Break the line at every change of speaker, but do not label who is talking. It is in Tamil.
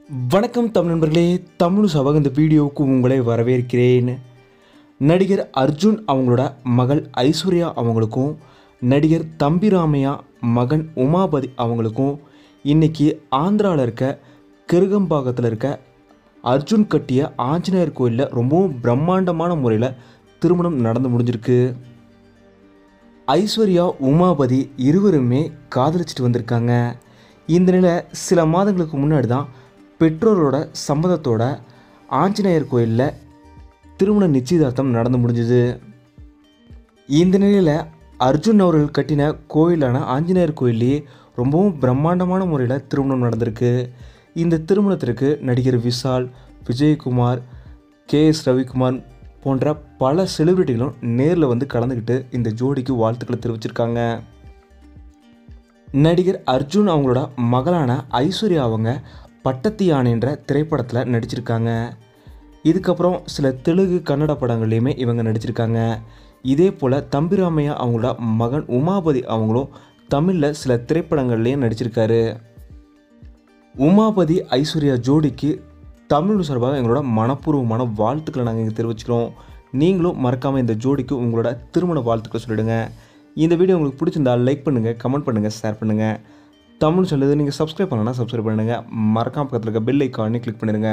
வணக்கம் தமிழ் நண்பர்களே, தமிழ் சபக இந்த வீடியோவுக்கு உங்களை வரவேற்கிறேன். நடிகர் அர்ஜுன் அவங்களோட மகள் ஐஸ்வர்யா அவங்களுக்கும் நடிகர் தம்பிராமையா மகன் உமாபதி அவங்களுக்கும் இன்றைக்கி ஆந்திராவில் இருக்க கிருகம்பாக்கத்தில் இருக்க அர்ஜுன் கட்டிய ஆஞ்சநேயர் கோயிலில் ரொம்பவும் பிரம்மாண்டமான முறையில் திருமணம் நடந்து முடிஞ்சிருக்கு. ஐஸ்வர்யா உமாபதி இருவருமே காதலிச்சிட்டு வந்திருக்காங்க. இந்த நிலையில் சில மாதங்களுக்கு முன்னாடி தான் பெற்றோரோட சம்மதத்தோட ஆஞ்சநேயர் கோயிலில் திருமண நிச்சயதார்த்தம் நடந்து முடிஞ்சுது. இந்த நிலையில் அர்ஜுன் அவர்கள் கட்டின கோயிலான ஆஞ்சநேயர் கோயிலேயே ரொம்பவும் பிரம்மாண்டமான முறையில் திருமணம் நடந்திருக்கு. இந்த திருமணத்திற்கு நடிகர் விஷால், விஜயகுமார், KS ரவிக்குமார் போன்ற பல செலிபிரிட்டிகளும் நேரில் வந்து கலந்துக்கிட்டு இந்த ஜோடிக்கு வாழ்த்துக்களை தெரிவிச்சிருக்காங்க. நடிகர் அர்ஜுன் அவங்களோட மகளான ஐஸ்வர்யா அவங்க பட்டத்து யானை என்ற திரைப்படத்தில் நடிச்சிருக்காங்க. இதுக்கப்புறம் சில தெலுங்கு கன்னட படங்கள்லையுமே இவங்க நடிச்சிருக்காங்க. இதே போல் தம்பிராமையா அவங்களோட மகன் உமாபதி அவங்களும் தமிழில் சில திரைப்படங்கள்லேயும் நடிச்சிருக்காரு. உமாபதி ஐஸ்வர்யா ஜோடிக்கு தமிழ் சார்பாக எங்களோட மனப்பூர்வமான வாழ்த்துக்களை நாங்கள் இங்கே தெரிவிச்சுக்கிறோம். நீங்களும் மறக்காமல் இந்த ஜோடிக்கு உங்களோட திருமண வாழ்த்துக்களை சொல்லிவிடுங்க. இந்த வீடியோ உங்களுக்கு பிடிச்சிருந்தால் லைக் பண்ணுங்கள், கமெண்ட் பண்ணுங்கள், ஷேர் பண்ணுங்கள். தமிழ் சொல்லுது நீங்கள் சப்ஸ்கிரைப் பண்ணலன்னா சப்ஸ்கிரைப் பண்ணுங்கள். மறக்காம பக்கத்தில் இருக்க பெல் ஐக்கானே கிளிக் பண்ணிடுங்க.